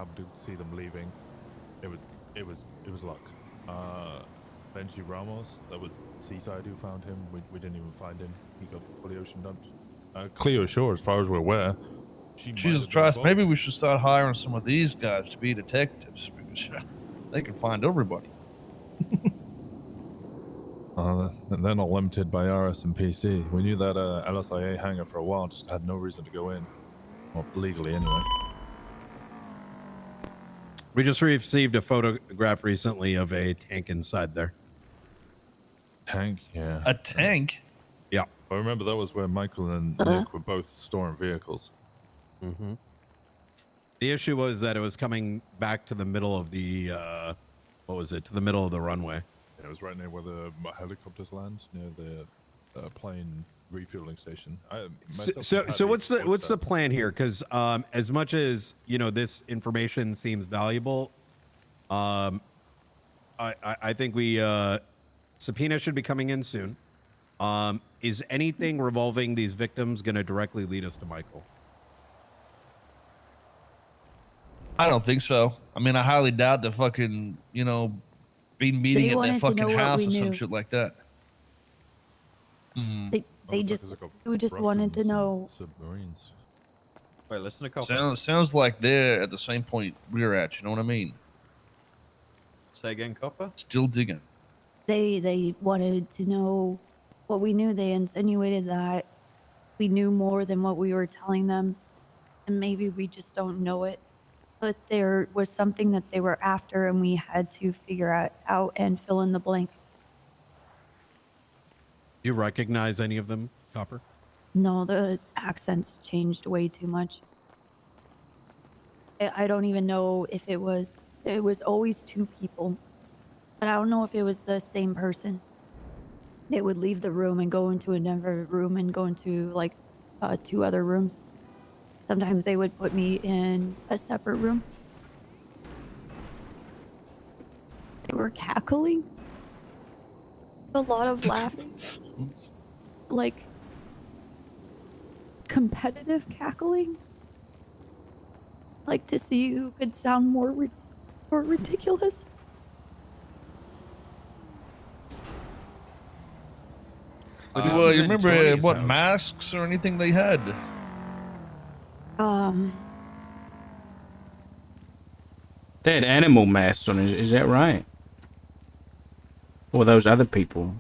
happened to see them leaving. It was luck. Benji Ramos, that was Seaside who found him. We didn't even find him. He got fully ocean dumped. Cleo Shore, as far as we're aware, Jesus Christ, maybe we should start hiring some of these guys to be detectives because they can find everybody. And they're not limited by RS and PC. We knew that LSIA hangar for a while, just had no reason to go in. Well, legally anyway. We just received a photograph recently of a tank inside there. Tank, yeah. A tank? Yeah. I remember that was where Michael and Nick were both storing vehicles. Mm-hmm. The issue was that it was coming back to the middle of the, to the middle of the runway. Yeah, it was right near where the helicopters land, near the plane refueling station. So what's the plan here? Because as much as this information seems valuable, I think we subpoena should be coming in soon. Is anything revolving these victims going to directly lead us to Michael? I don't think so. I mean, I highly doubt the fucking been meeting at their fucking house or some shit like that. They just wanted to know. Submarines. Wait, listen to Copper. Sounds like they're at the same point we're at. You know what I mean? Say again, Copper. Still digging. They wanted to know what we knew. They insinuated that we knew more than what we were telling them, and maybe we just don't know it. But there was something that they were after, and we had to figure out and fill in the blank. Do you recognize any of them, Copper? No, the accents changed way too much. I don't even know if it was always two people, but I don't know if it was the same person. They would leave the room and go into another room and go into like 2 other rooms. Sometimes they would put me in a separate room. They were cackling. A lot of laughing. Like competitive cackling. Like to see who could sound more ridiculous. Well, you remember what masks or anything they had? They had animal masks on, is that right? Or those other people?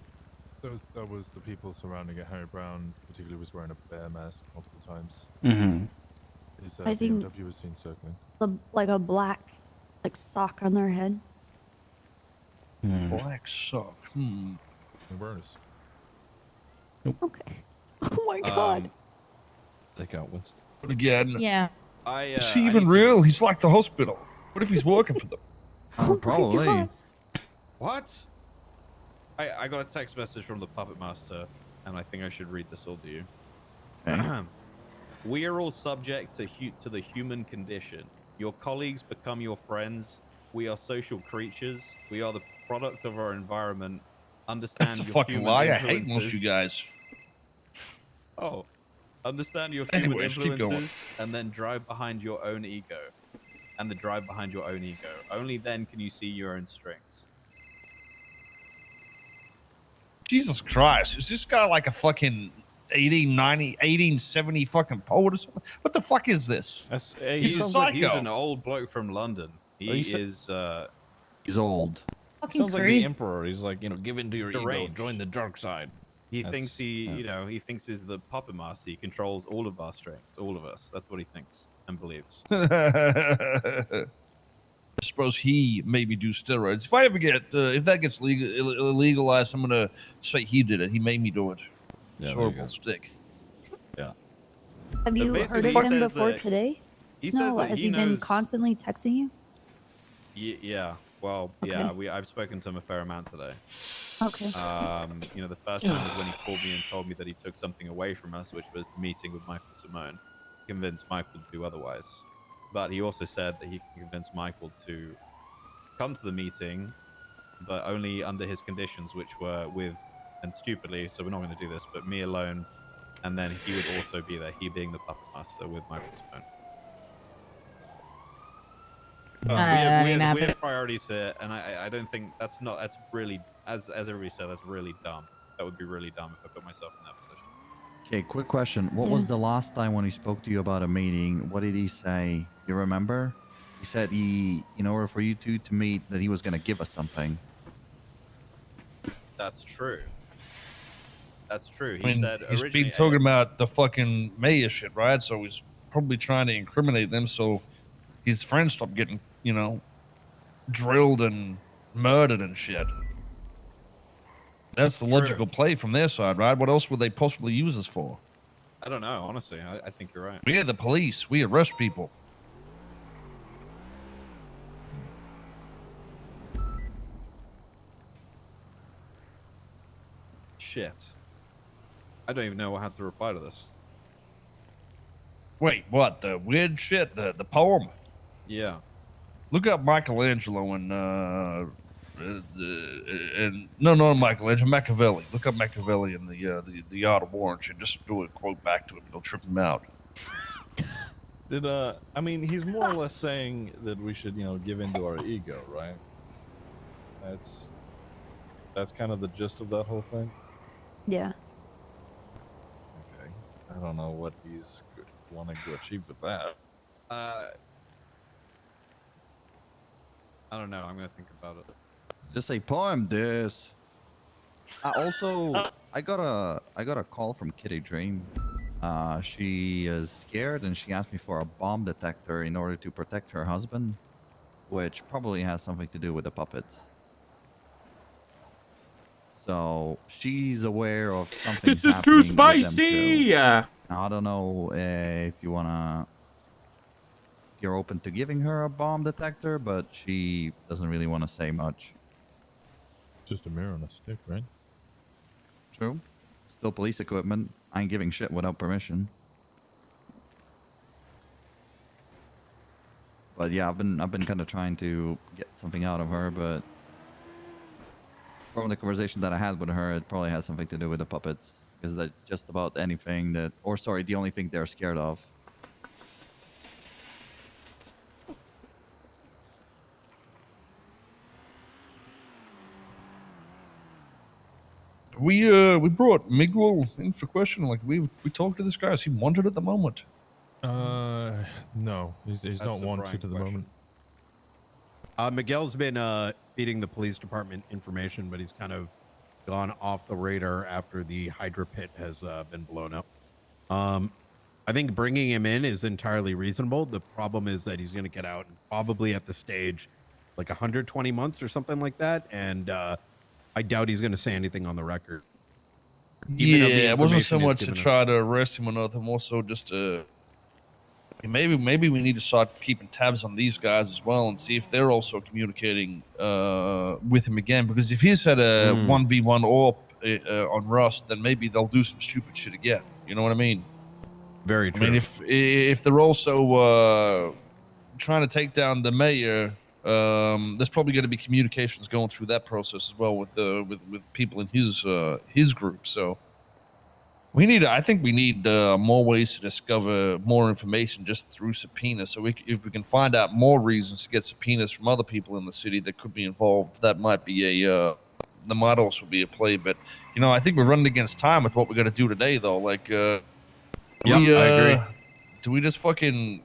That was the people surrounding it. Harry Brown particularly was wearing a bear mask multiple times. Mm-hmm. His I think BMW was seen circling. Like a black sock on their head. Black sock. Awareness. Okay. Oh my god. Take out Winston. But again, Yeah. is he even real? He's like the hospital. What if he's working for them? Oh probably. my god. What? I got a text message from the Puppet Master, and I think I should read this all to you. We are all subject to the human condition. Your colleagues become your friends. We are social creatures. We are the product of our environment. Understand That's a your fucking human lie. influences. I hate most of you guys. Oh. Understand your human Anyways, keep going. influences, and then drive behind your own ego. And the drive behind your own ego. Only then can you see your own strengths. Jesus Christ. Is this guy like a fucking 1870 fucking poet or something? What the fuck is this? He's a psycho. He's an old bloke from London. He's old. Fucking Sounds like crazy. the emperor. He's like, give in to your ego, deranged. join the dark side. He thinks he thinks he's the puppet master. He controls all of our strengths, all of us. That's what he thinks and believes. I suppose he made me do steroids. If I ever get, if that gets legalized, I'm gonna say he did it. He made me do it. Horrible stick. Yeah. Have you heard of him before today? Snow, has he been constantly texting you? Yeah. Well, Okay. yeah. I've spoken to him a fair amount today. Okay. The first time was when he called me and told me that he took something away from us, which was the meeting with Michael Simone. He convinced Michael to do otherwise. But he also said that he can convince Michael to come to the meeting, but only under his conditions, which were with, and stupidly, so we're not going to do this, but me alone, and then he would also be there, he being the puppet master with Michael Simone. we mean, have priorities here, and I don't think that's really, as everybody said, that's really dumb. That would be really dumb if I put myself in that position. Okay, quick question. What was the last time when he spoke to you about a meeting? What did he say? You remember? He said in order for you two to meet, that he was going to give us something. That's true. That's true. He I mean, said he's originally been talking about the fucking mayor shit, right? So he's probably trying to incriminate them so his friends stop getting, drilled and murdered and shit. That's the logical play from their side, right? What else would they possibly use us for? I don't know, honestly. I think you're right. We are the police. We arrest people. Shit. I don't even know how to reply to this. Wait, what? The weird shit? The poem? Yeah. Look up Michelangelo and no, not Michelangelo, Machiavelli. Look up Machiavelli in the Art of War and shit. Just do a quote back to him. It'll trip him out. I mean, he's more or less saying that we should, give into our ego, right? That's kind of the gist of that whole thing. Yeah. Okay. I don't know what he's wanting to achieve with that. I don't know. I'm gonna think about it. Just say poem this. I got a call from Kitty Dream. She is scared and she asked me for a bomb detector in order to protect her husband, which probably has something to do with the puppets. So she's aware of something. This is too spicy. I don't know if you wanna. You're open to giving her a bomb detector, but she doesn't really want to say much. Just a mirror on a stick, right? True. Still police equipment. I ain't giving shit without permission. But yeah, I've been kind of trying to get something out of her, but from the conversation that I had with her, it probably has something to do with the puppets. Because that's just about anything that, or sorry, the only thing they're scared of. We brought Miguel in for question. Like we talked to this guy. Is he wanted at the moment? No, he's not wanted at the moment. Miguel's been feeding the police department information, but he's kind of gone off the radar after the Hydra pit has been blown up. I think bringing him in is entirely reasonable. The problem is that he's going to get out probably at the stage like 120 months or something like that, and I doubt he's going to say anything on the record. Yeah, it wasn't so much to try to arrest him or nothing, more so just to maybe we need to start keeping tabs on these guys as well and see if they're also communicating with him again. Because if he's had a 1v1 AWP on Rust, then maybe they'll do some stupid shit again. You know what I mean? Very true. I mean, if they're also trying to take down the mayor, there's probably going to be communications going through that process as well with people in his group. So I think we need more ways to discover more information just through subpoena. So if we can find out more reasons to get subpoenas from other people in the city that could be involved, that might be that might also be a play. But I think we're running against time with what we're going to do today, though. Like, I agree. Do we just fucking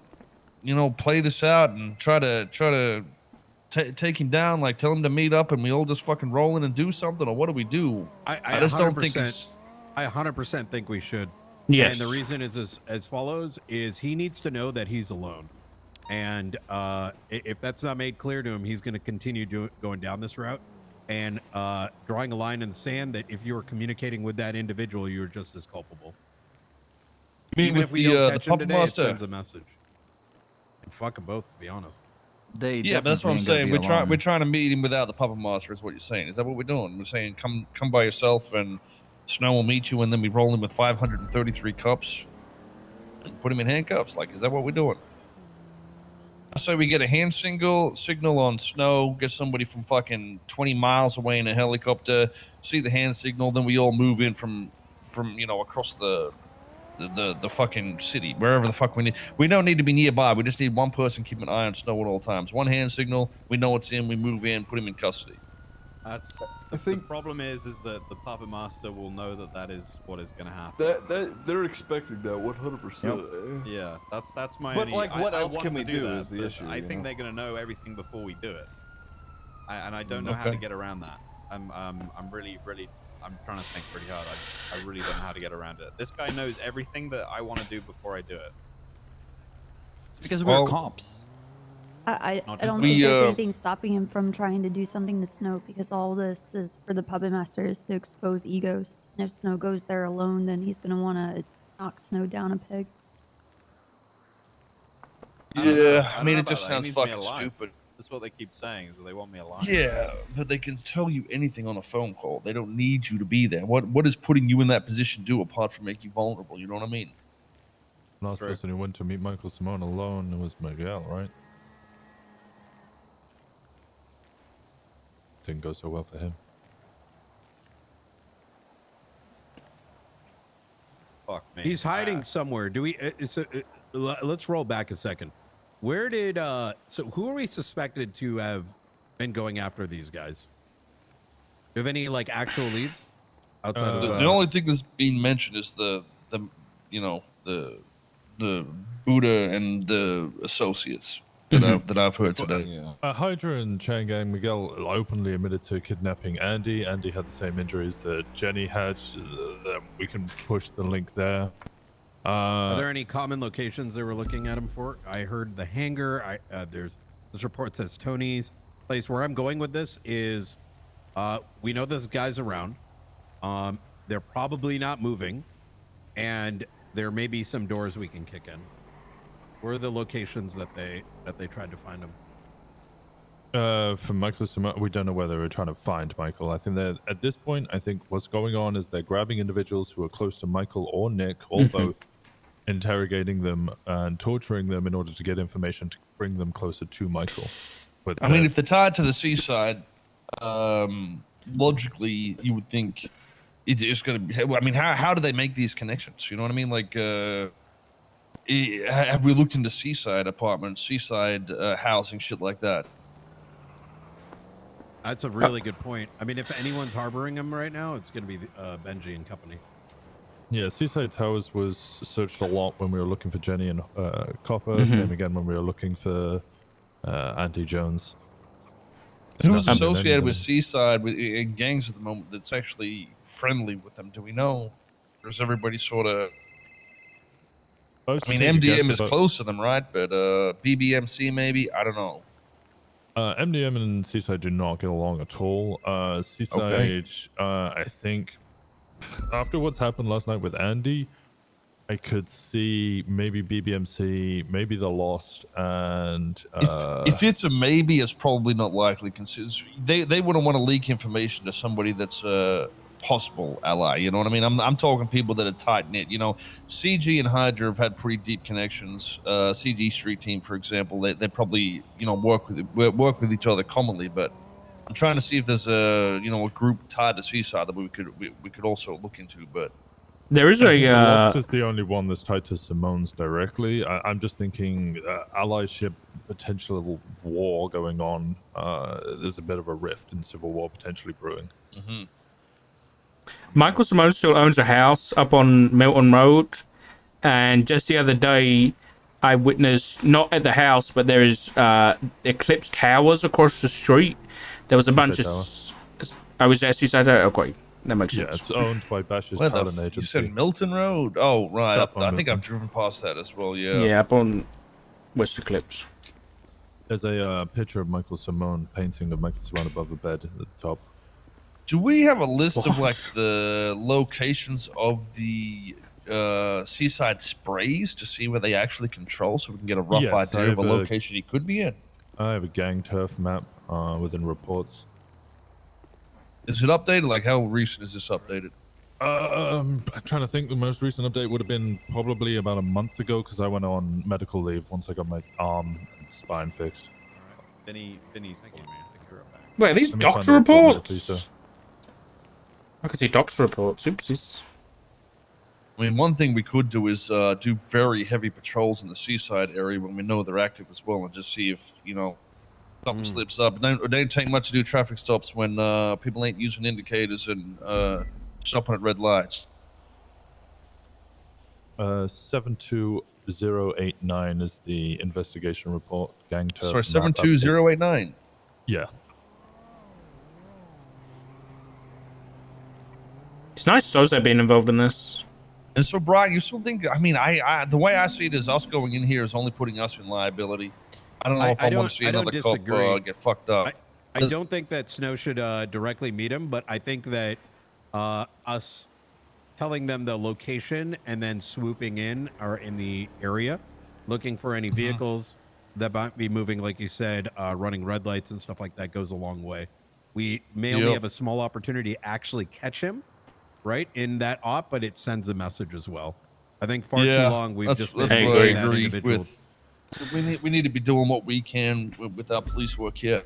play this out and try to take him down, like tell him to meet up and we all just fucking roll in and do something, or what do we do? I just don't think I 100% think we should. Yes. And the reason is as follows: is he needs to know that he's alone, and if that's not made clear to him, he's going to continue going down this route and drawing a line in the sand that if you were communicating with that individual, you're just as culpable. Even if we don't catch him today, it sends a message. And fuck them both, to be honest. Yeah, but that's what I'm saying. We're trying to meet him without the puppet master, is what you're saying. Is that what we're doing? We're saying come by yourself and Snow will meet you, and then we roll him with 533 cups and put him in handcuffs. Like, is that what we're doing? I say we get a hand signal on Snow, get somebody from fucking 20 miles away in a helicopter, see the hand signal, then we all move in from across the the fucking city, wherever the fuck we need. We don't need to be nearby. We just need one person keeping an eye on Snow at all times. One hand signal. We know it's in. We move in. Put him in custody. That's I think the problem is that the puppet master will know that is what is going to happen. that they're expecting that 100%. Yeah, that's my. But, only, like, what I else want can to we do do that, is the but issue, I you think know? they're going to know everything before we do it, and I don't know how Okay. to get around that. I'm really I'm trying to think pretty hard. I really don't know how to get around it. This guy knows everything that I want to do before I do it. It's because we're Well- cops. I not don't just think there's We, anything stopping him from trying to do something to Snow, because all this is for the puppet masters to expose egos. And if Snow goes there alone, then he's gonna want to knock Snow down a peg. I don't know. Yeah, I don't mean, know it just about that. He sounds needs me fucking alive. stupid. That's what they keep saying, is that they want me alive. Yeah, but they can tell you anything on a phone call. They don't need you to be there. What is putting you in that position do apart from make you vulnerable? You know what I mean? Last True. person who went to meet Michael Simone alone was Miguel, right? Didn't go so well for him. Fuck me. He's hiding somewhere. Do we? Let's roll back a second. Where did? So who are we suspected to have been going after these guys? Do you have any like actual leads outside of? The only thing that's being mentioned is the you know the Buddha and the associates that I've heard today. Yeah. Hydra and Chain Gang, Miguel openly admitted to kidnapping Andy. Andy had the same injuries that Jenny had. We can push the link there. Are there any common locations they were looking at him for? I heard the hangar. There's this report says Tony's place. Where I'm going with this is, we know this guy's around. They're probably not moving, and there may be some doors we can kick in. Where are the locations that they tried to find him? For Michael Simone, we don't know whether we're trying to find Michael. I think that at this point, I think what's going on is they're grabbing individuals who are close to Michael or Nick or both, interrogating them and torturing them in order to get information to bring them closer to Michael. But I mean, if they're tied to the seaside, logically, you would think it's going to be. I mean, how do they make these connections? You know what I mean? Like, have we looked into seaside apartments, seaside housing, shit like that? That's a really good point. I mean, if anyone's harboring him right now, it's going to be Benji and company. yeah, Seaside Towers was searched a lot when we were looking for Jenny and Copper. Same again when we were looking for Andy Jones. Who's Nothing in any of associated with them. Seaside in gangs at the moment that's actually friendly with them? Do we know? Or is everybody sort of? I mean, MDM is close to them, right? But BBMC maybe? I don't know. MDM and Seaside do not get along at all. Seaside, I think, after what's happened last night with Andy, I could see maybe BBMC, maybe the Lost, and If it's a maybe, it's probably not likely. They wouldn't want to leak information to somebody that's a possible ally. You know what I mean? I'm talking people that are tight knit. You know, CG and Hydra have had pretty deep connections. CG Street Team, for example, they probably work with each other commonly. But I'm trying to see if there's a group tied to Seaside that we could also look into. But There is I think the a Lost is the only one that's tied to Simone's directly. I'm just thinking allyship, potential war going on. There's a bit of a rift and civil war potentially brewing. Michael Simone still owns a house up on Milton Road, and just the other day, I witnessed, not at the house, but there is Eclipse Towers across the street. There was a bunch of. I was at Seaside Tower. Okay, that makes Yeah, sense. it's owned by Bash's where talent you agency. said Milton Road? Oh, right. Up on I think Milton. I've driven past that as well. Yeah. Yeah, up on West Eclipse. There's a picture of Michael Simone, painting of Michael Simone above the bed at the top. Do we have a list of like the locations of the seaside sprays to see where they actually control, so we can get a rough Yes, I idea of have a a- location he could be in? I have a gang turf map within reports. Is it updated? Like, how recent is this updated? I'm trying to think. The most recent update would have been probably about a month ago because I went on medical leave once I got my arm and spine fixed. Vinny's calling me. Wait, are these Let me find doctor the report, reports? Lisa. I can see doctor reports. Oopsies. I mean, one thing we could do is do very heavy patrols in the seaside area when we know they're active as well, and just see if something slips up. It don't take much to do traffic stops when people ain't using indicators and stopping at red lights. 72089 is the investigation report. Gang turf. Sorry, 72089. Yeah. It's nice Soze being involved in this. And so, Brian, you still think? I mean, I the way I see it is us going in here is only putting us in liability. I don't know if I want to see another cop get fucked up. I don't think that Snow should directly meet him, but I think that us telling them the location and then swooping in or in the area, looking for any vehicles that might be moving, like you said, running red lights and stuff like that goes a long way. We may only have a small opportunity to actually catch him, right, in that op, but it sends a message as well. I think far too long we've just been doing that individual. We need to be doing what we can with our police work here.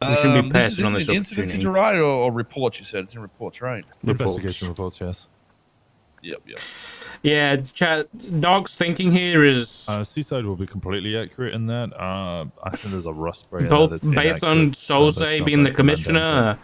We should be passing on this incident to right or reports, you said? It's in reports, right? Investigation reports, yes. Yep. Yeah, Dog's thinking here is... Seaside will be completely accurate in that. I think there's a rust spray. Both based on Soze being the commissioner...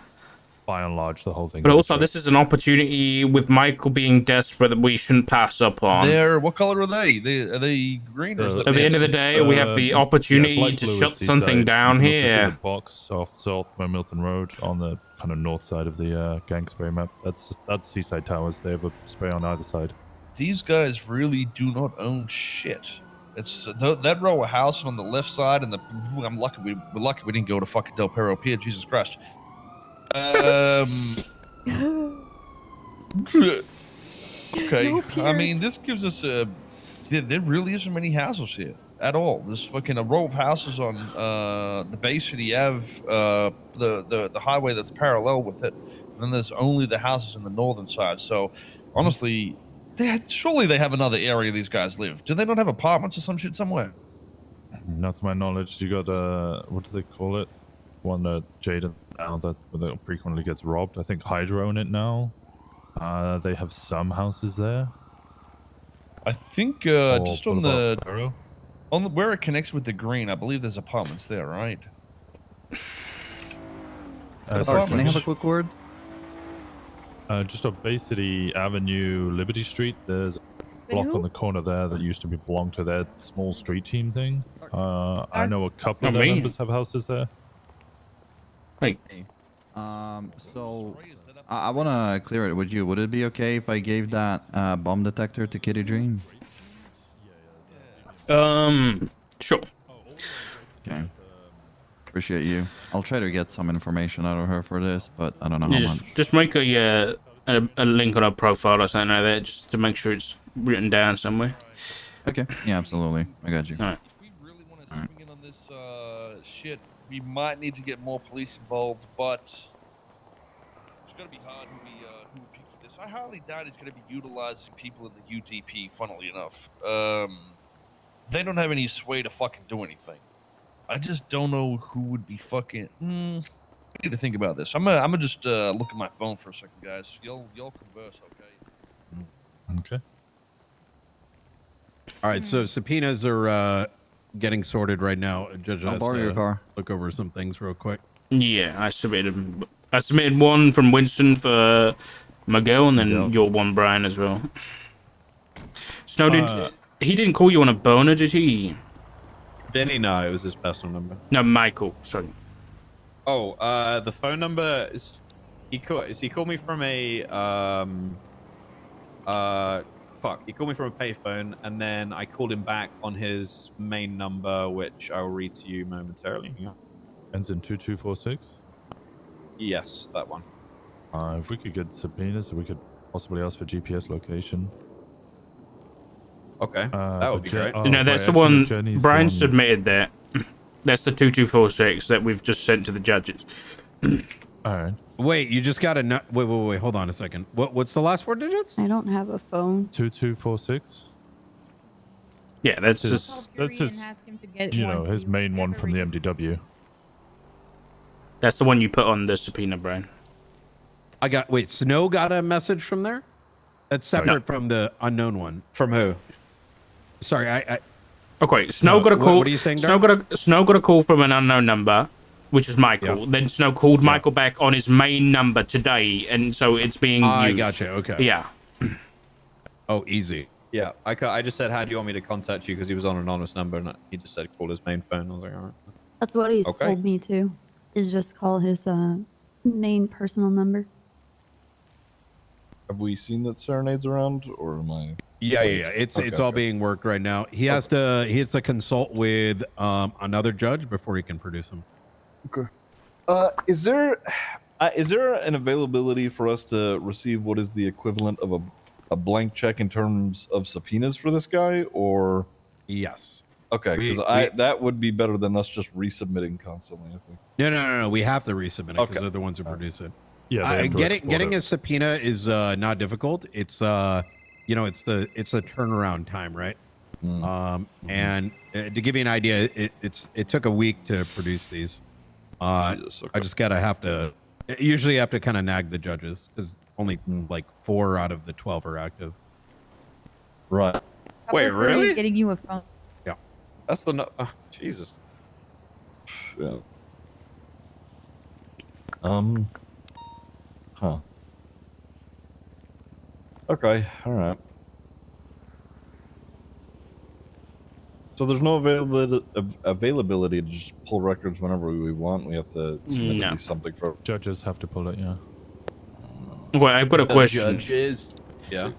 By and large, the whole thing. But also, this is an opportunity with Michael being desperate that we shouldn't pass up on. What color are they? Are they green? Or at the end of the day, we have the opportunity to shut something down here. The box off South Milton Road on the kind of north side of the gang spray map. That's Seaside Towers. They have a spray on either side. These guys really do not own shit. It's that row of house on the left side, and I'm lucky we're lucky we didn't go to fucking Del Perro Pier. Jesus Christ. Okay. No, I mean, this gives us there really isn't many houses here at all. There's fucking a row of houses on the Bay City Ave, the highway that's parallel with it, and then there's only the houses in the northern side. So honestly, surely they have another area these guys live. Do they not have apartments or some shit somewhere? Not to my knowledge. You got what do they call it? One that Jaden now that frequently gets robbed. I think Hydro in it now. They have some houses there. I think just on the where it connects with the green, I believe there's apartments there, right? Can I have a quick word? Just off Bay City Avenue, Liberty Street. There's a block on the corner there that used to belong to their small street team thing. I know a couple of their members have houses there. Hey. So I want to clear it with you. Would it be okay if I gave that bomb detector to Kitty Dream? Sure. Okay. Appreciate you. I'll try to get some information out of her for this, but I don't know how much. Just make a link on her profile or something like that, just to make sure it's written down somewhere. Okay. Yeah, absolutely. I got you. All right. If we really want to swing in on this shit, we might need to get more police involved, but it's going to be hard who we pick for this. I highly doubt he's going to be utilizing people in the UDP, funnily enough. They don't have any sway to fucking do anything. I just don't know who would be fucking... I need to think about this. I'm gonna just look at my phone for a second, guys. Y'all converse, okay? Okay. All right, so subpoenas are getting sorted right now. Judge I'll has borrow your car. Look over some things real quick. Yeah, I submitted one from Winston for Miguel, and then your one, Brian, as well. Snow, he didn't call you on a boner, did he? Benny, no, it was his personal number. No, Michael, sorry. Oh, the phone number is... He called me from a... He called me from a payphone, and then I called him back on his main number, which I'll read to you momentarily. Yeah. Ends in 2246? Yes, that one. If we could get subpoenas, we could possibly ask for GPS location. Okay, that would be great. No, that's the one. Brian submitted that. That's the 2246 that we've just sent to the judges. All right. Wait, you just got a wait. Hold on a second. What's the last 4 digits? I don't have a phone. 2246. Yeah, that's his his main one from the MDW. That's the one you put on the subpoena, Brian. Wait, Snow got a message from there? That's separate from the unknown one. From who? Sorry, I Okay, Snow got a what- call. what are you saying, Snow got a call from an unknown number, which is Michael. Then Snow called Michael back on his main number today, and so it's being I used. gotcha. Okay. Yeah. Oh, easy. Yeah, I just said, how do you want me to contact you? Because he was on an anonymous number, and he just said call his main phone. I was like, all right. That's what he's Okay. told me too. Is just call his main personal number. Have we seen that serenades around, or am I? Yeah. It's all being worked right now. He has to consult with another judge before he can produce him. Okay. Is there an availability for us to receive what is the equivalent of a blank check in terms of subpoenas for this guy, or? Yes. Okay, because that would be better than us just resubmitting constantly, I think. No. We have to resubmit it because they're the ones who produce it. Yeah, getting a subpoena is not difficult. It's it's the turnaround time, right? And to give you an idea, it took a week to produce these. Jesus, okay. I just have to usually have to kind of nag the judges because only like 4 out of the 12 are active. Right. Wait, really? Getting you a phone. Yeah. That's the no. Oh, Jesus. Yeah. Huh. Okay. All right. So there's no availability to just pull records whenever we want. We have to submit at least something for. Judges have to pull it, yeah. Well, I've got a question. Judges. Yeah.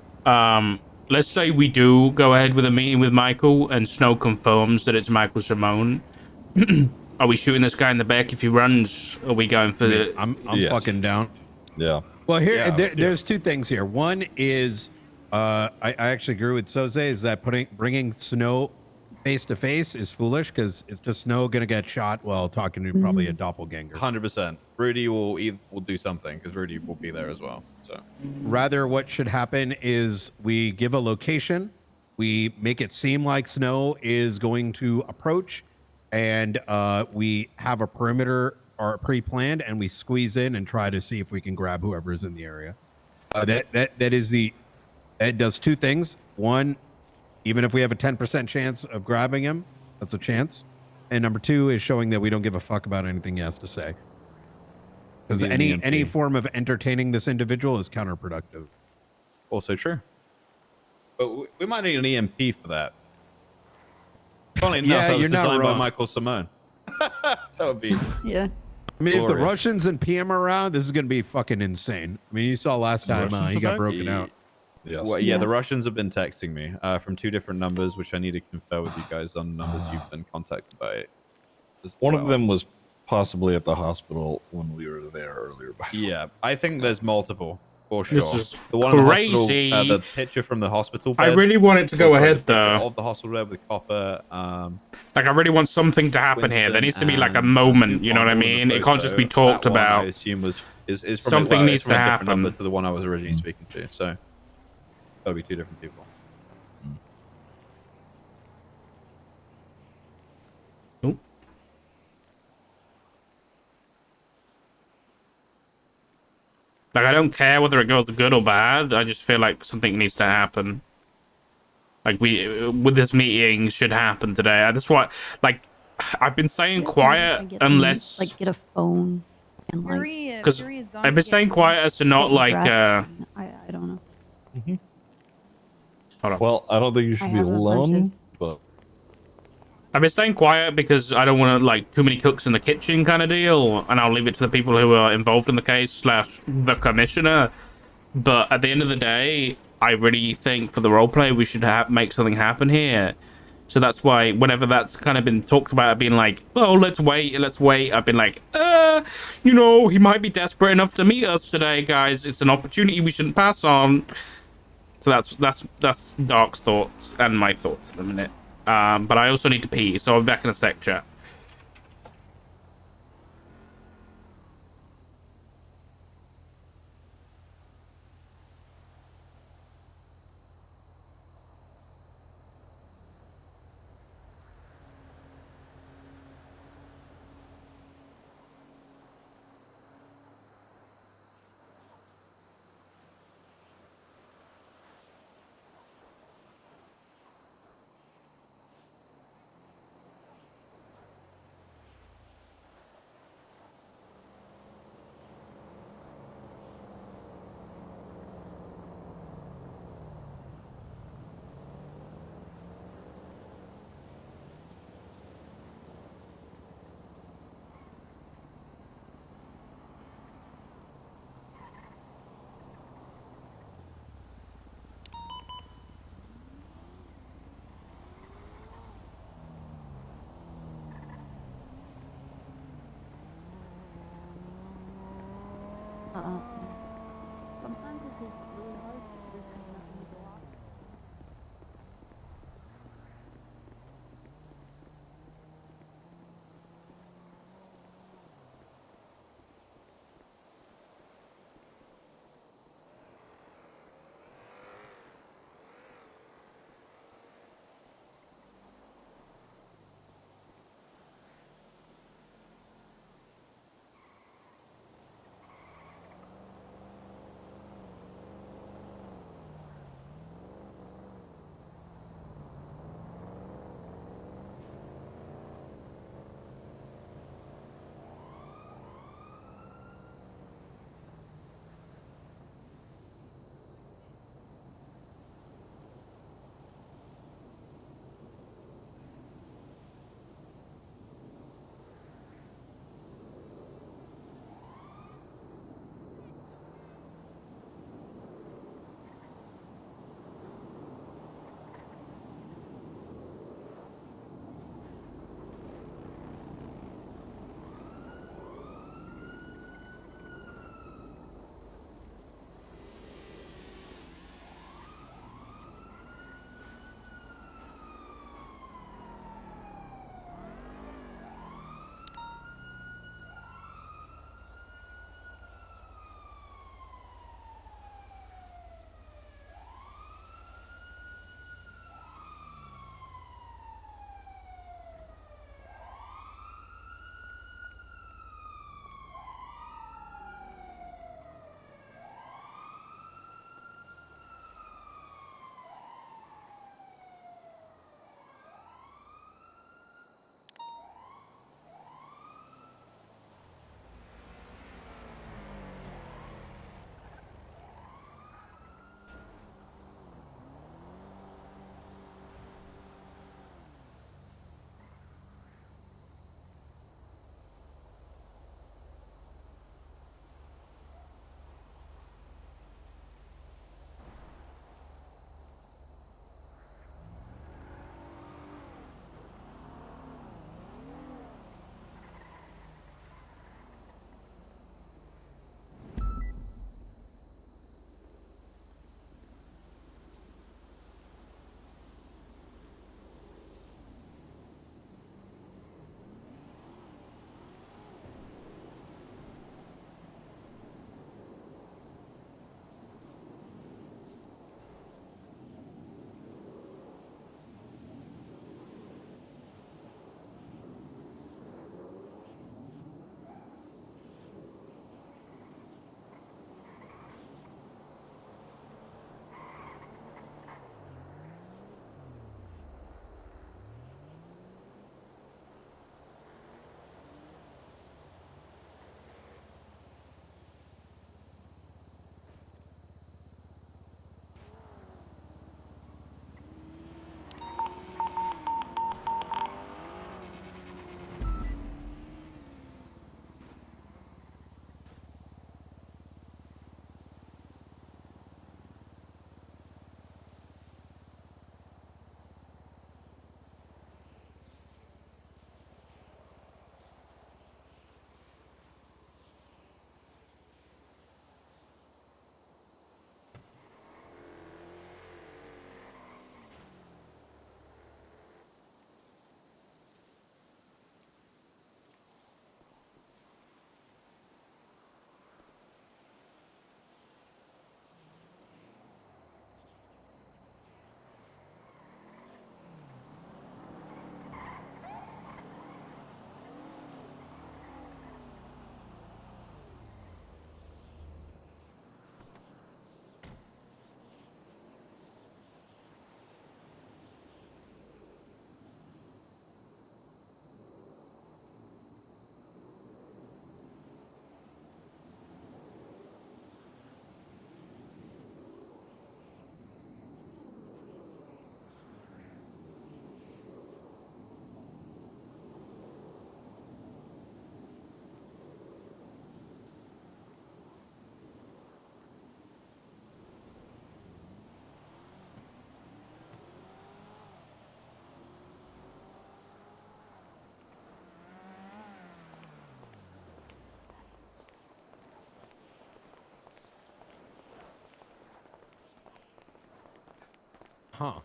Let's say we do go ahead with a meeting with Michael, and Snow confirms that it's Michael Simone. Are we shooting this guy in the back if he runs? Or are we going for the? I'm fucking down. Yeah. Well, there's 2 things here. One is, I actually agree with Soze, is that bringing Snow face to face is foolish because it's just Snow gonna get shot while talking to probably a doppelganger. 100%. Rudy will do something because Rudy will be there as well. So rather, what should happen is we give a location, we make it seem like Snow is going to approach, and we have a perimeter or pre-planned, and we squeeze in and try to see if we can grab whoever is in the area. That does 2 things. One, even if we have a 10% chance of grabbing him, that's a chance. And number 2 is showing that we don't give a fuck about anything he has to say. Because any form of entertaining this individual is counterproductive. Also true. But we might need an EMP for that. Funny enough, that was you're not designed by wrong. Michael Simone. That would be. Yeah. I mean, if the glorious. Russians and PM are around, this is going to be fucking insane. I mean, you saw last time he got broken out. Yes. Well, yeah, the Russians have been texting me from 2 different numbers, which I need to confer with you guys on numbers you've been contacted by. One of them was possibly at the hospital when we were there earlier. Yeah, I think there's multiple for sure. This is the one crazy. In the hospital, the picture from the hospital I bed. really want it to go Also, ahead the picture though. Of the hospital bed with copper. Like I really want something to happen here. There needs to be like a moment. You know what I mean? It can't just be talked That one, about. I assume is from Something needs from to a different happen. number to the one I was originally speaking to. So that'll be 2 different people. Like I don't care whether it goes good or bad. I just feel like something needs to happen. Like with this meeting should happen today. That's why, like, I've been saying quiet unless like get a phone and like because I've been staying quiet as to not like I don't know. Hold on. Well, I don't think you should be have a bunch alone, but I've been staying quiet because I don't want to like too many cooks in the kitchen kind of deal, and I'll leave it to the people who are involved in the case / the commissioner. But at the end of the day, I really think for the roleplay we should make something happen here. So that's why whenever that's kind of been talked about, I've been like, oh, let's wait. I've been like, you know, he might be desperate enough to meet us today, guys. It's an opportunity we shouldn't pass on. So that's Dark's thoughts and my thoughts at the minute. But I also need to pee, so I'll be back in a sec, chat. Um, sometimes it's just really hard because there's nothing to go off. Huh.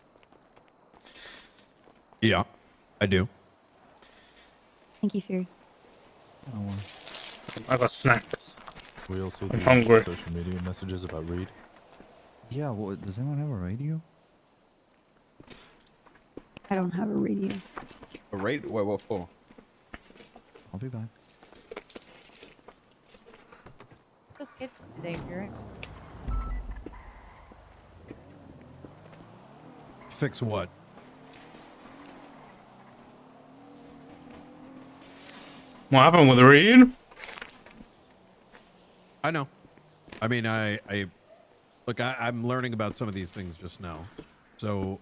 Yeah, I do. Thank you, Fury. I got snacks. We also I'm do hungry. social media messages about Reed. Yeah, well, does anyone have a radio? I don't have a radio. A rate? Wait, what for? I'll be back. So sketchy today, Fury. Fix what? What happened with Reed? I know. I mean, look, I'm learning about some of these things just now. So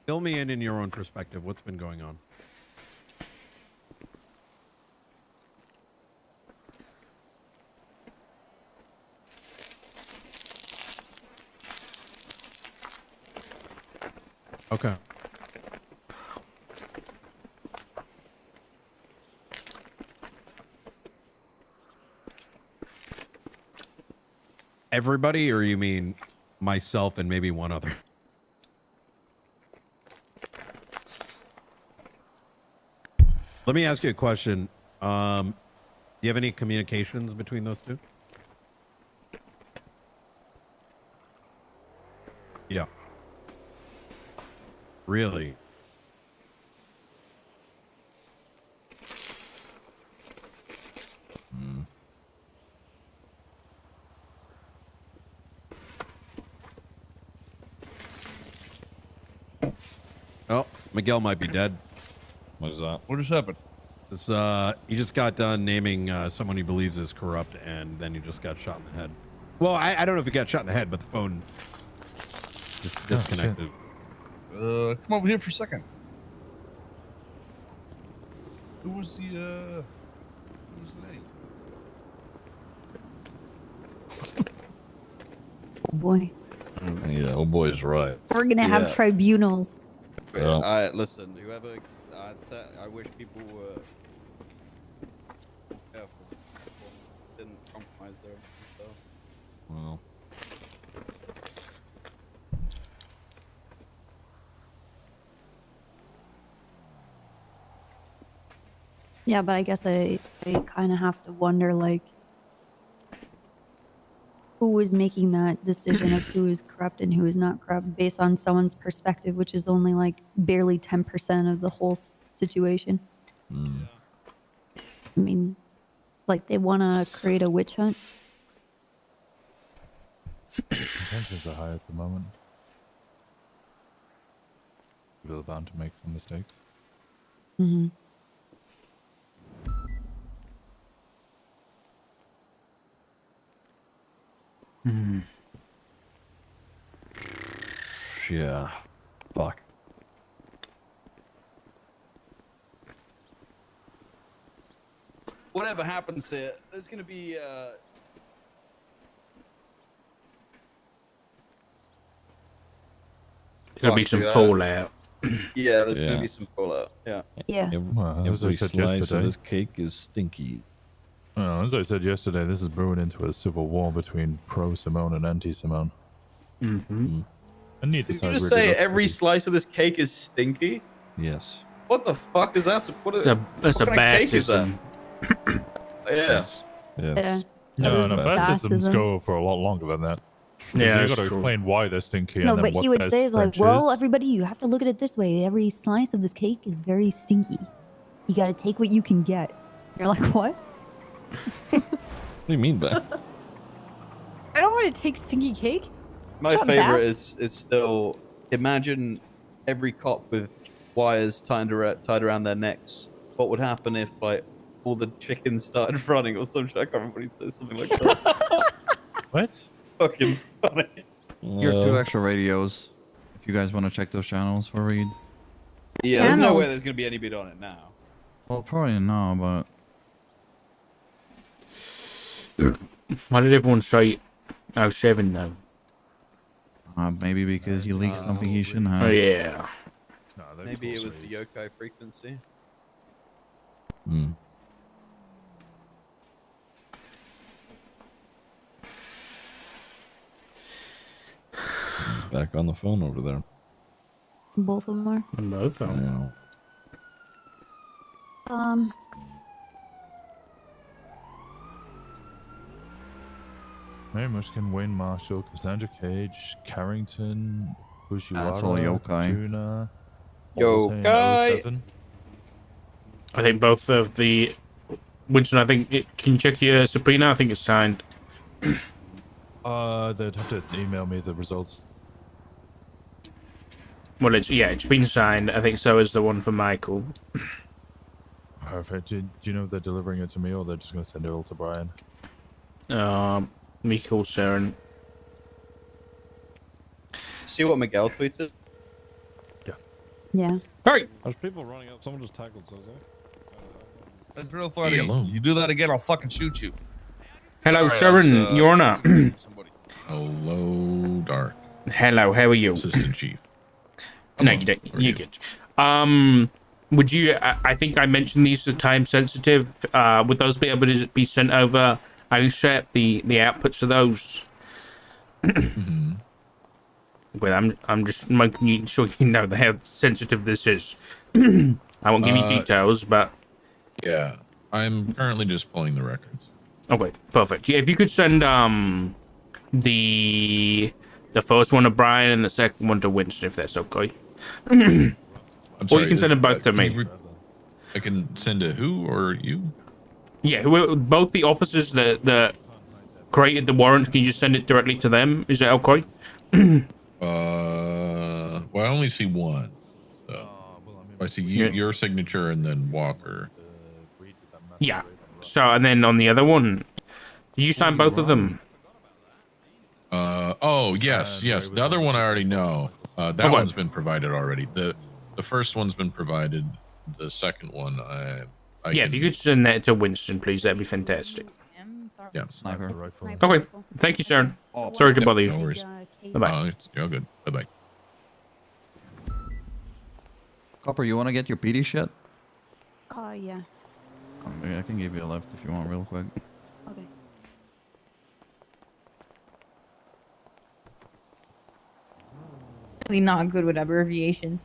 fill me in your own perspective. What's been going on? Okay. Everybody, or you mean myself and maybe one other? Let me ask you a question. Do you have any communications between those two? Yeah. Really? Oh, Miguel might be dead. What is that? What just happened? This, he just got done naming someone he believes is corrupt, and then he just got shot in the head. Well, I don't know if he got shot in the head, but the phone just disconnected. Come over here for a second. Who was the name? Oh boy. Yeah, oh boy's right. We're gonna have tribunals. Yeah. Listen, whoever, I wish people were more careful. Didn't compromise their stuff. Well, Yeah, but I guess I kind of have to wonder, like, who was making that decision of who is corrupt and who is not corrupt based on someone's perspective, which is only like barely 10% of the whole situation. I mean, like they want to create a witch hunt. Intentions are high at the moment. People are bound to make some mistakes. Mm-hmm. yeah. Fuck. Whatever happens here, there's gonna be There'll be some fallout. yeah, there's gonna be some fallout. Yeah. Yeah. As I Every said slice of yesterday, this cake is stinky. as I said yesterday, this is brewing into a civil war between pro-Simone and anti-Simone. Mm-hmm. And neither Did you side just really say looks every pretty. slice of this cake is stinky? Yes. What the fuck is that? That's a kind of cake is that? bassism. Yeah. Yes. Yeah. No, That is bad systems fascism. go for a lot longer than that. Yeah, you that's got to true. explain why they're stinky. No, and then but what he would their say is like, stench well, is. everybody, you have to look at it this way. Every slice of this cake is very stinky. You got to take what you can get. You're like, what? What do you mean by? I don't want to take stinky cake. My It's not favorite bad. is still imagine every cop with wires tied around their necks. What would happen if like all the chickens started running or some shit? I can't remember what he says, something like that. What? Fucking funny. Here are 2 extra radios. If you guys want to check those channels for Reed. Yeah, there's no Channels. way there's gonna be any bit on it now. Well, probably no, but Why did everyone say 07 though? maybe because he leaked something he shouldn't have. Oh yeah. No, they're Maybe it cool was the slaves. yokai frequency. Hmm. Back on the phone over there. Both of them are. Both of them. Mary Mushkin, Wayne Marshall, Cassandra Cage, Carrington, Bushiwara, That's all yokai. Juna, Yokai. 07. I think both of the Winston. I think can you check your subpoena? I think it's signed. They'd have to email me the results. Well, it's been signed. I think so is the one for Michael. Perfect. Do you know if they're delivering it to me or they're just going to send it all to Brian? Michael Saren. See what Miguel tweeted? Yeah. All right. There's people running up. Someone just tackled Jose. That's real funny. hello. You do that again, I'll fucking shoot you. Hello, Sorry, Saren. You're not. Hello, Dark. Hello. How are you? Assistant Chief. No, you don't. You're good. Would you? I think I mentioned these are time sensitive. Would those be able to be sent over ASAP? The outputs of those. Mm-hmm. Well, I'm just making sure you know how sensitive this is. I won't give you details, but Yeah, I'm currently just pulling the records. okay, perfect. Yeah, if you could send the first one to Brian and the second one to Winston, if that's okay. I'm Or sorry, you can send them both to can you me. I can send to who or you? Yeah, both the officers that created the warrants. Can you just send it directly to them? Is that okay? Well, I only see one. So I see your signature and then Walker. Yeah. So, and then on the other one, do you sign both of them? Oh, yes. The other one I already know. That Okay. one's been provided already. The first one's been provided. The second one, I Yeah, if you could send that to Winston, please, that'd be fantastic. Yeah. Sniper. Okay. Thank you, sir. Sorry to bother you. No worries. Bye-bye. You're all good. Bye-bye. Copper, you want to get your PD shit? Yeah. I can give you a lift if you want real quick. Okay. Really not good with abbreviations.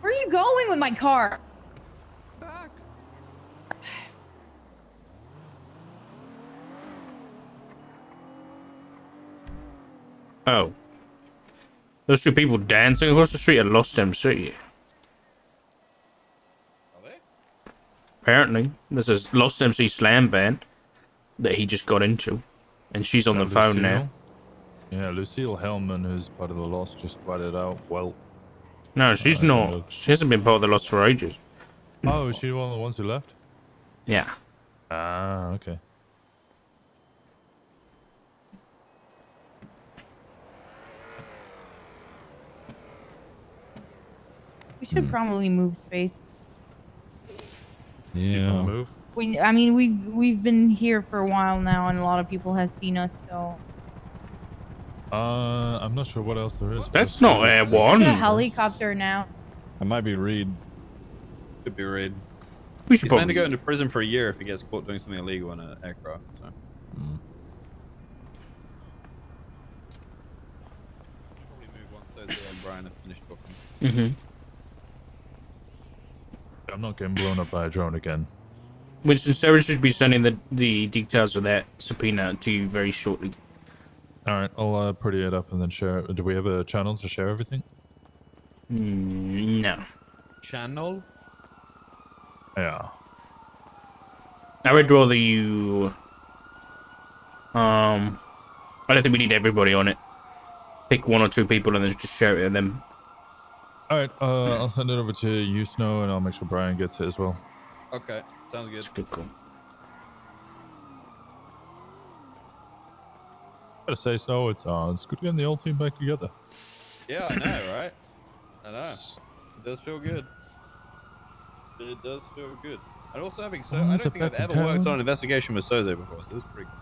Where are you going with my car? Back. Oh. Those two people dancing across the street at Lost MC. Are they? Apparently. There's a Lost MC slam van that he just got into. And she's on the phone now. Yeah, Lucille Hellman, who's part of the Lost, just ratted out. Well, No, she's not. She hasn't been part of the Lost for ages. oh, is she one of the ones who left? Yeah. Ah, okay. We should probably move space. Yeah. Move. I mean, we've been here for a while now, and a lot of people has seen us. So I'm not sure what else there is. That's not airborne. there's a helicopter now. I might be Reed. Could be Reed. We should He's meant to probably go into prison for a year if he gets caught doing something illegal on an aircraft. So. Probably move once Jose and Brian have finished talking. I'm not getting blown up by a drone again. Winston, Sarah should be sending the details of that subpoena to you very shortly. All right, I'll pretty it up and then share it. Do we have a channel to share everything? No. Channel? Yeah. I would rather you... I don't think we need everybody on it. Pick one or two people and then just share it with them. All right, I'll send it over to you, Snow, and I'll make sure Brian gets it as well. Okay, sounds good. Good call. Gotta say, Snow, it's good getting the old team back together. Yeah, I know, right? I know. It does feel good. It does feel good. And also having I don't think I've ever worked on an investigation with Soze before, so this is pretty cool.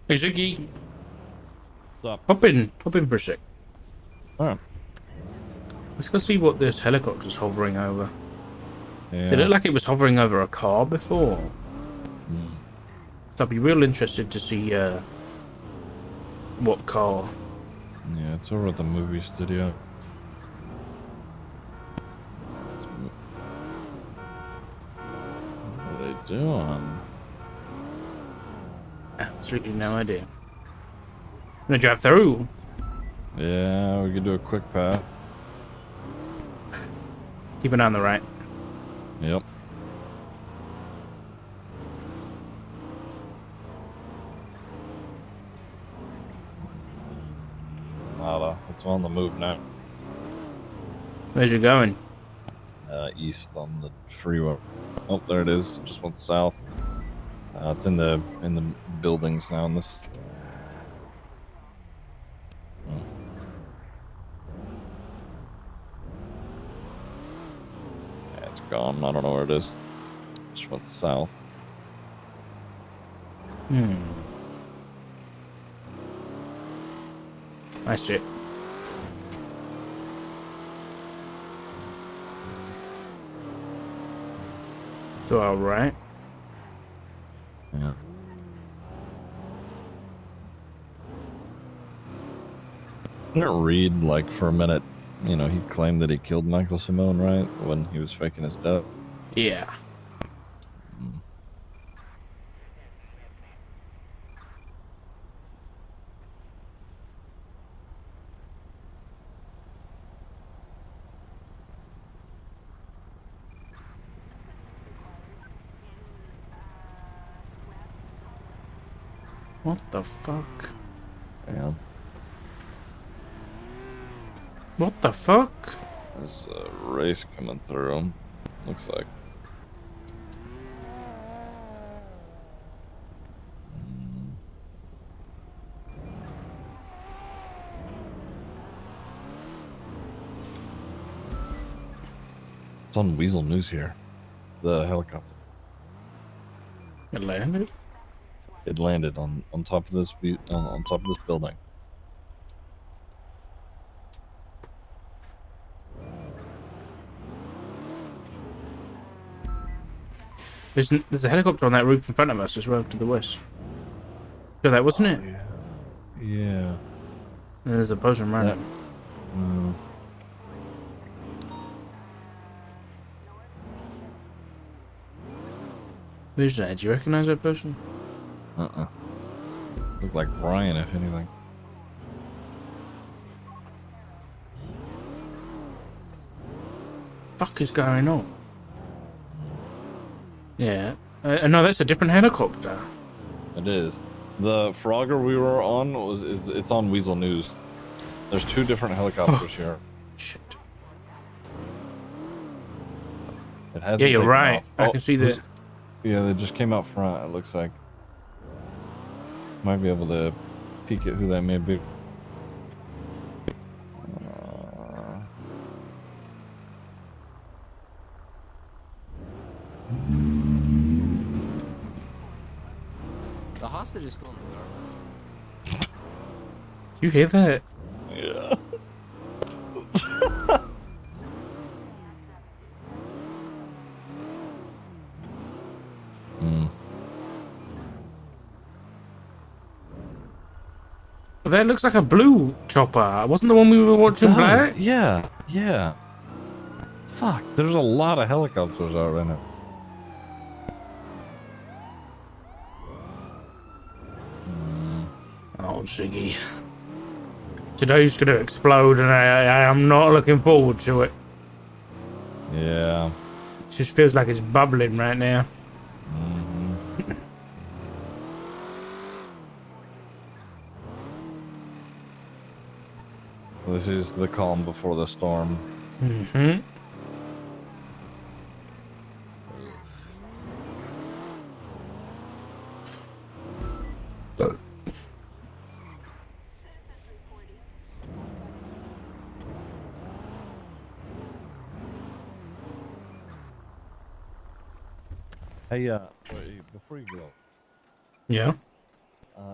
Hey, Ziggy. What's up? Hop in for a sec. Alright. Let's go see what this helicopter's hovering over. Yeah. Did it look like it was hovering over a car before? So I'd be real interested to see what car. Yeah, it's over at the movie studio. What are they doing? Absolutely no idea. I'm gonna drive through. Yeah, we could do a quick path. Keep an eye on the right. Yep. Nada. It's on the move now. Where's you going? East on the freeway. Oh, there it is. Just went south. It's in the buildings now. In this. Yeah, it's gone. I don't know where it is. Just went south. I see it. So all right. Yeah. Didn't read like for a minute. You know, he claimed that he killed Michael Simone, right, when he was faking his death. Yeah. What the fuck? Yeah. What the fuck? There's a race coming through. Looks like. It's on Weasel News here. The helicopter. It landed? It landed on top of this on top of this building. There's a helicopter on that roof in front of us as well, to the west. So that wasn't it? Yeah. Yeah. And there's a person running. Who's that? Do you recognize that person? Look like Brian, if anything. Fuck is going on? Yeah. No, that's a different helicopter. It is. The Frogger we were on it's on Weasel News. There's two different helicopters here. Shit. It has. Yeah, you're right. I can see that. Yeah, they just came out front. It looks like. Might be able to peek at who that may be. The hostage is still in the dark. You hear that? Yeah. Well, that looks like a blue chopper. Wasn't the one we were watching black? Yeah, yeah. Fuck, there's a lot of helicopters out right now. Oh, Ziggy. Today's gonna explode and I am not looking forward to it. Yeah. It just feels like it's bubbling right now. This is the calm before the storm. Hey, wait, before you go, Yeah.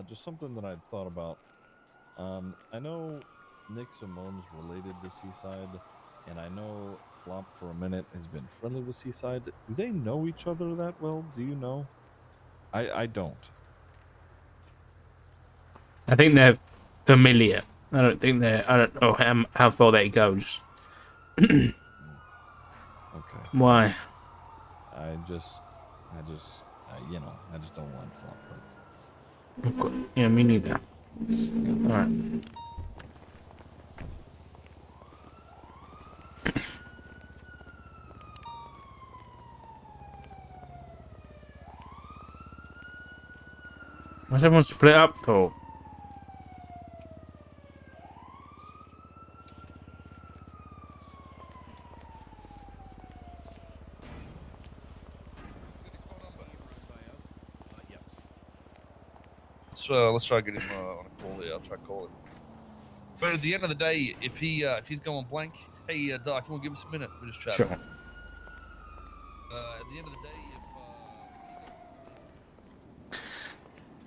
just something that I'd thought about. I know Nick Simone's related to Seaside, and I know Flop for a minute has been friendly with Seaside. Do they know each other that well? Do you know? I don't. I think they're familiar. I don't know how far that goes. Okay. Why? I just you know, I just don't want Flop hurt. Okay. Yeah, me neither. All right. What's everyone split up for? Let's try to get him on a call. Yeah, I'll try to call him. But at the end of the day, if he's going blank, hey Doc, you want to give us a minute? We'll just chat. Sure. At the end of the day,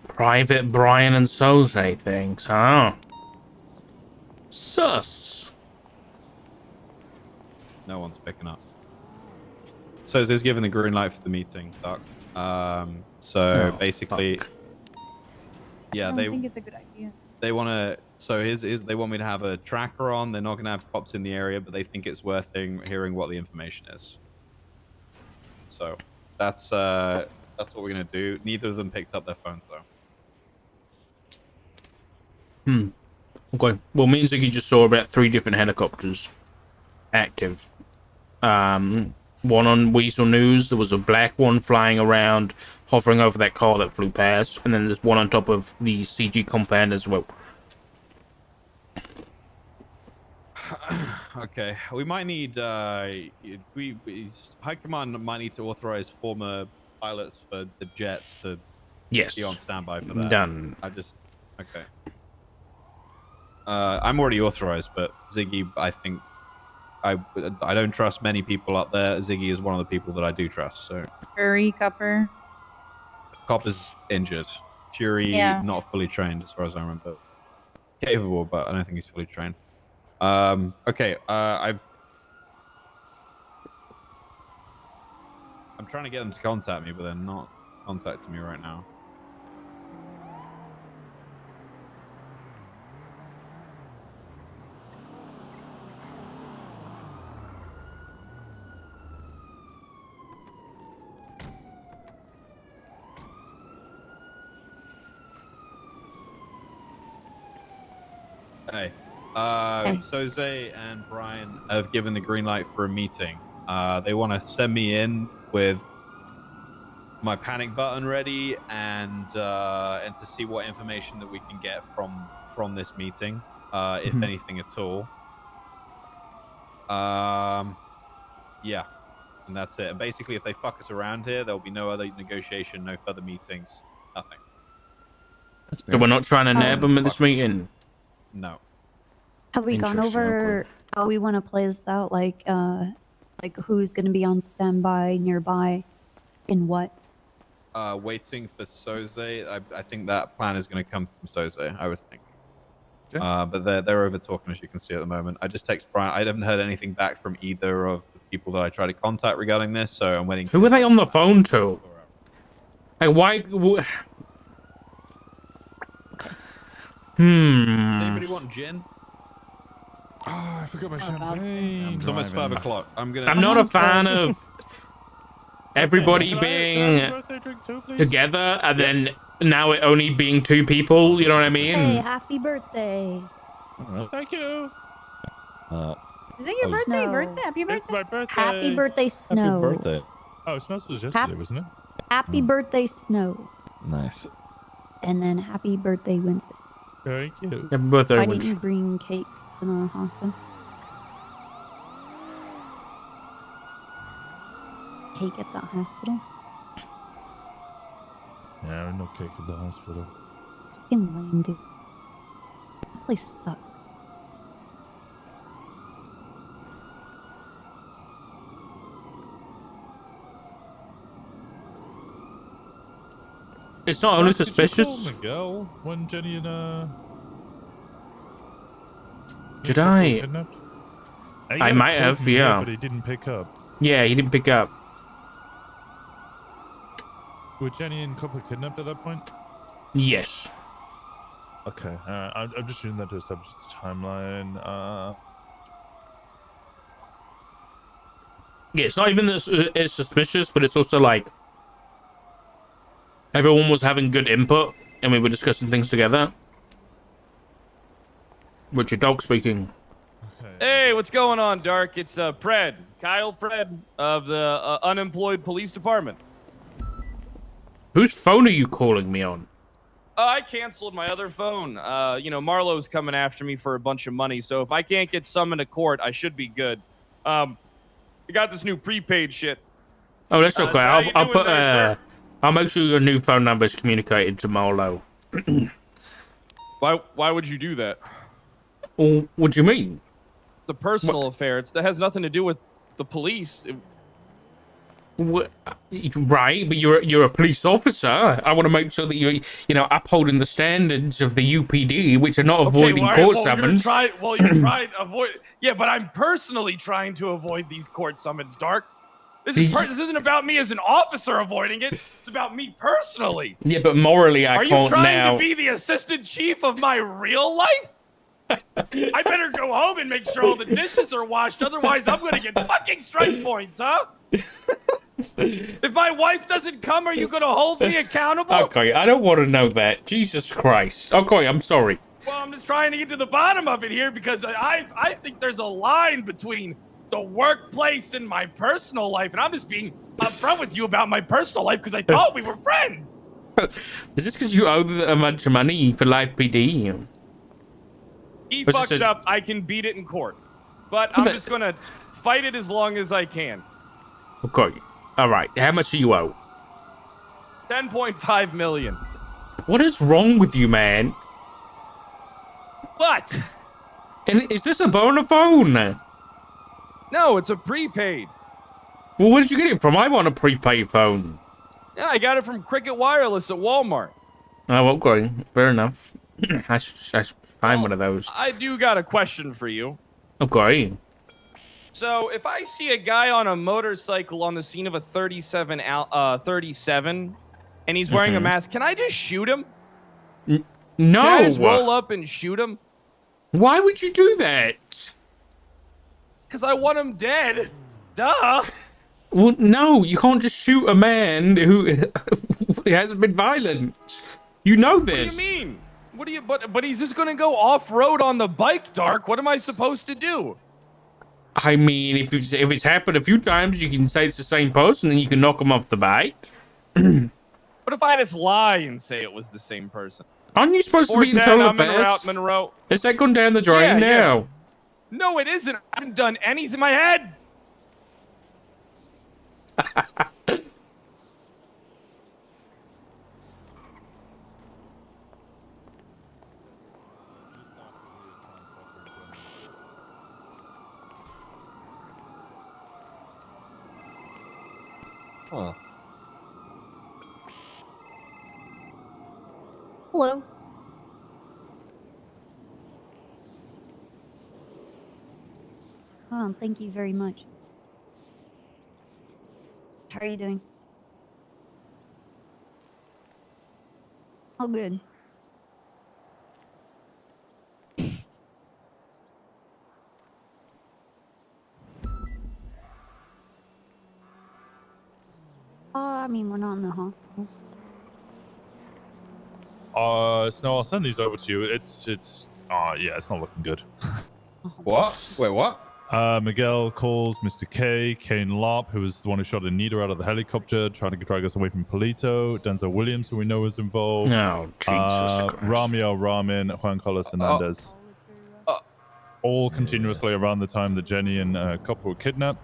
Private Brian and Soze things, huh? Sus. No one's picking up. So is given the green light for the meeting, Doc. Basically, I yeah, don't think it's a good idea. they want to. So they want me to have a tracker on. They're not going to have cops in the area, but they think it's worth hearing what the information is. So that's what we're going to do. Neither of them picked up their phones though. Okay. Well, me and Ziggy just saw about 3 different helicopters active. One on Weasel News. There was a black one flying around, hovering over that car that flew past, and then there's one on top of the CG compound as well. Okay, we might need High Command might need to authorize former pilots for the jets to Yes. be on standby for that. Done. Okay. I'm already authorized, but Ziggy, I think I don't trust many people up there. Ziggy is one of the people that I do trust. So Furry Cupper. Cop is injured. Fury not fully trained, as far as I remember. Capable, but I don't think he's fully trained. Okay. I'm trying to get them to contact me, but they're not contacting me right now. Hey, Soze and Brian have given the green light for a meeting. They want to send me in with my panic button ready and to see what information that we can get from this meeting, if anything at all. Yeah, and that's it. And basically, if they fuck us around here, there'll be no other negotiation, no further meetings, nothing. So we're not trying to nab them at this meeting? No. Have we gone over how we want to play this out? Like who's going to be on standby nearby and what? Waiting for Soze. I think that plan is going to come from Soze, I would think. Okay. But they're over talking, as you can see at the moment. I just text Brian. I haven't heard anything back from either of the people that I tried to contact regarding this, so I'm waiting. Who were they on the phone to? Like, why? Does anybody want gin? Oh, I forgot my champagne. It's almost 5 o'clock. I'm not a fan of everybody being together and then now it only being 2 people. You know what I mean? Hey, happy birthday! Thank you. Is it your birthday? Snow. Happy birthday! It's my birthday. Happy birthday, Snow! Happy birthday. Oh, Snows was yesterday, wasn't it? Happy birthday, Snow! Nice. And then happy birthday, Winston. Thank you. Happy birthday, Why didn't Winston. you bring cake to the hospital? Cake at the hospital? Yeah, no cake at the hospital. Fucking lame, dude. That place sucks. It's not only Did you suspicious. call Miguel when Jenny and Did couple were I? kidnapped? He I had a might code have, from here, yeah. but he didn't pick up. Yeah, he didn't pick up. Were Jenny and couple kidnapped at that point? Yes. Okay, I'm just using that to establish the timeline. Yeah, it's not even that it's suspicious, but it's also like everyone was having good input and we were discussing things together. With your dog speaking. Hey, what's going on, Dark? It's Pred, Kyle Pred of the unemployed police department. Whose phone are you calling me on? I canceled my other phone. You know, Marlowe's coming after me for a bunch of money, so if I can't get summoned to court, I should be good. I got this new prepaid shit. Oh, that's okay. So how you I'll doing put there, sir? I'll make sure your new phone number is communicated to Marlo. Why would you do that? Well, what do you mean? The personal affair. That has nothing to do with the police. What? Right, but you're a police officer. I want to make sure that you're upholding the standards of the UPD, which are not avoiding court summons. You're trying to avoid. Yeah, but I'm personally trying to avoid these court summons, Dark. This isn't about me as an officer avoiding it. It's about me personally. Yeah, but morally, I Are can't you trying now. to be the assistant chief of my real life? I better go home and make sure all the dishes are washed. Otherwise, I'm gonna get fucking strike points, huh? If my wife doesn't come, are you gonna hold me accountable? Okay, I don't want to know that. Jesus Christ. Okay, I'm sorry. Well, I'm just trying to get to the bottom of it here because I think there's a line between the workplace and my personal life, and I'm just being upfront with you about my personal life because I thought we were friends. Is this because you owe a bunch of money for live PD? He fucked up. I can beat it in court, but I'm just gonna fight it as long as I can. Okay. All right. How much do you owe? 10.5 million. What is wrong with you, man? What? And is this a boner phone? No, it's a prepaid. Well, where did you get it from? I want a prepaid phone. Yeah, I got it from Cricket Wireless at Walmart. Oh, okay. Fair enough. I should find one of those. I do got a question for you. Okay. So, if I see a guy on a motorcycle on the scene of a 37, and he's wearing a mask, can I just shoot him? No. Can I just roll up and shoot him? Why would you do that? Because I want him dead. Duh. Well, no, you can't just shoot a man who hasn't been violent. You know this. What do you mean? But he's just gonna go off-road on the bike, Dark. What am I supposed to do? I mean, if it's happened a few times, you can say it's the same person and you can knock him off the bike. What if I just lie and say it was the same person? Aren't you supposed to be in total affairs? Monroe. Is that gone down the drain now? Yeah. No, it isn't. I haven't done anything. My head. Huh. Hello. Thank you very much. How are you doing? Oh, good. I mean, we're not in the hospital. Snow, I'll send these over to you. Yeah, it's not looking good. What? Wait, what? Miguel calls Mr. K, Kane Lop, who was the one who shot Anita out of the helicopter, trying to drag us away from Polito. Denzel Williams, who we know is involved. Oh, Jesus Christ. Ramio Ramin, Juan Carlos Hernandez. All continuously around the time that Jenny and couple were kidnapped.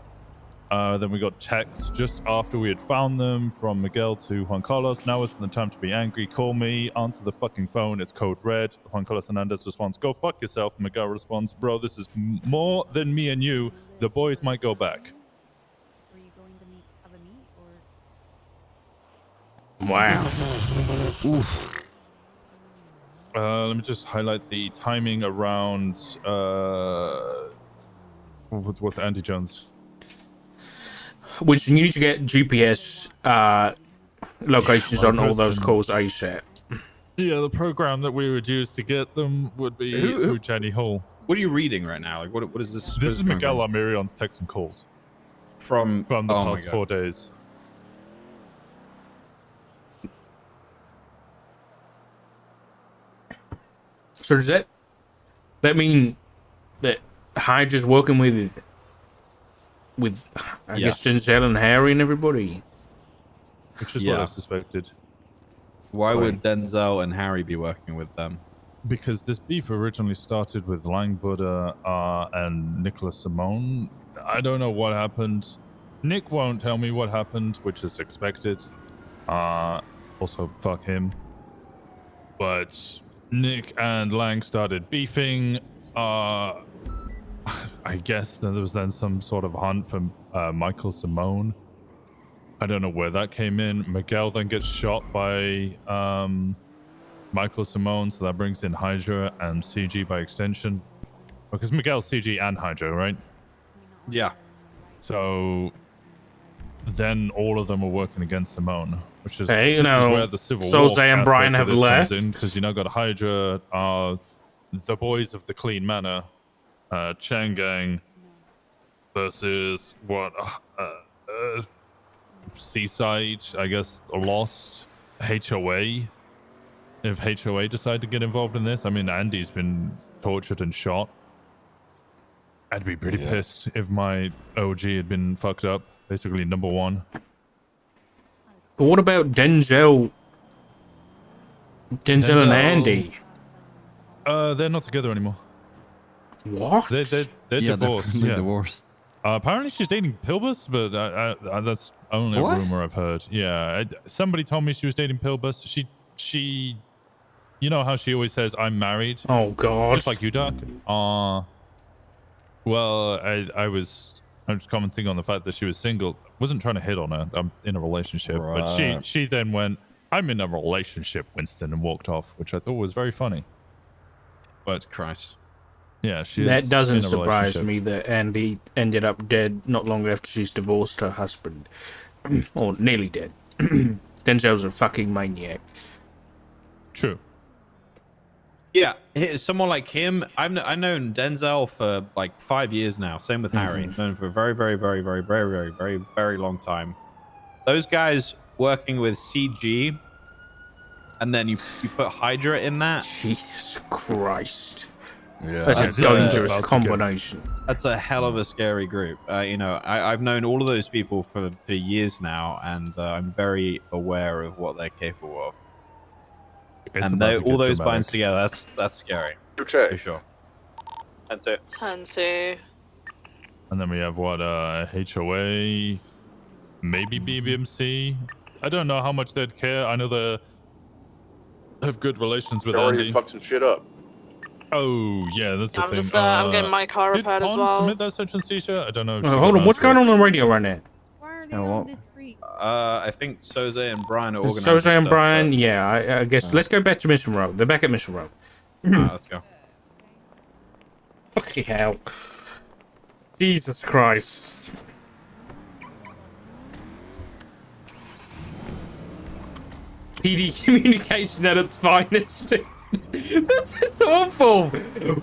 Then we got texts just after we had found them from Miguel to Juan Carlos. Now isn't the time to be angry. Call me. Answer the fucking phone. It's code red. Juan Carlos Hernandez responds, go fuck yourself. Miguel responds, bro, this is more than me and you. The boys might go back. Were you going to have a meet, Wow. Oof. Let me just highlight the timing around with Andy Jones. Which you need to get GPS locations on all those calls ASAP. Yeah, the program that we would use to get them would be through Jenny Hall. What are you reading right now? Like, what is this? This is Miguel Almirion's texts and calls from the past 4 days. So does that mean that Hydra's working with I guess Denzel and Harry and everybody? Which is what I suspected. Why would Denzel and Harry be working with them? Because this beef originally started with Lang Buddha and Nicholas Simone. I don't know what happened. Nick won't tell me what happened, which is expected. Also, fuck him. But Nick and Lang started beefing. I guess there was then some sort of hunt for Michael Simone. I don't know where that came in. Miguel then gets shot by Michael Simone, so that brings in Hydra and CG by extension. Because Miguel's CG and Hydra, right? Yeah. So then all of them are working against Simone, which is, hey, this is where the Civil War and Brian have left. Because you now got Hydra, the boys of the Clean Manor, Chang Gang versus what? Seaside, I guess, lost. HOA. If HOA decide to get involved in this, I mean, Andy's been tortured and shot. I'd be pretty pissed if my OG had been fucked up. Basically, number one. But what about Denzel and Andy? They're not together anymore. What? They're divorced. They're divorced. Apparently she's dating Pilbus, but that's only a rumor I've heard. Yeah, somebody told me she was dating Pilbus. She, you know how she always says, "I'm married." Oh God! Just like you, Doc. Well, I was commenting on the fact that she was single. Wasn't trying to hit on her. I'm in a relationship, but she then went, "I'm in a relationship, Winston," and walked off, which I thought was very funny. But Christ. Yeah, that doesn't surprise me that Andy ended up dead not long after she's divorced her husband. Or nearly dead. Denzel's a fucking maniac. True. Yeah, someone like him, I've known Denzel for like 5 years now. Same with Harry. Known him for a very, very, very, very, very, very, very, very long time. Those guys working with CG, and then you put Hydra in that. Jesus Christ. Yeah, that's a dangerous combination. That's a hell of a scary group. You know, I've known all of those people for years now, and I'm very aware of what they're capable of. And all those binds together, that's scary. For sure. 10-2. And then we have what, HOA, maybe BBMC. I don't know how much they'd care. I know they have good relations with Andy. Already fucked some shit up. Oh, yeah, that's the thing. I'm getting my car repaired as well. Submit that search and seizure? I don't know. Hold on, what's going on the radio right now? I think Soze and Brian are organizing. Soze and Brian, yeah, I guess. Let's go back to Mission Road. They're back at Mission Road. Let's go. Fucking hell. Jesus Christ. PD communication at its finest. That's awful.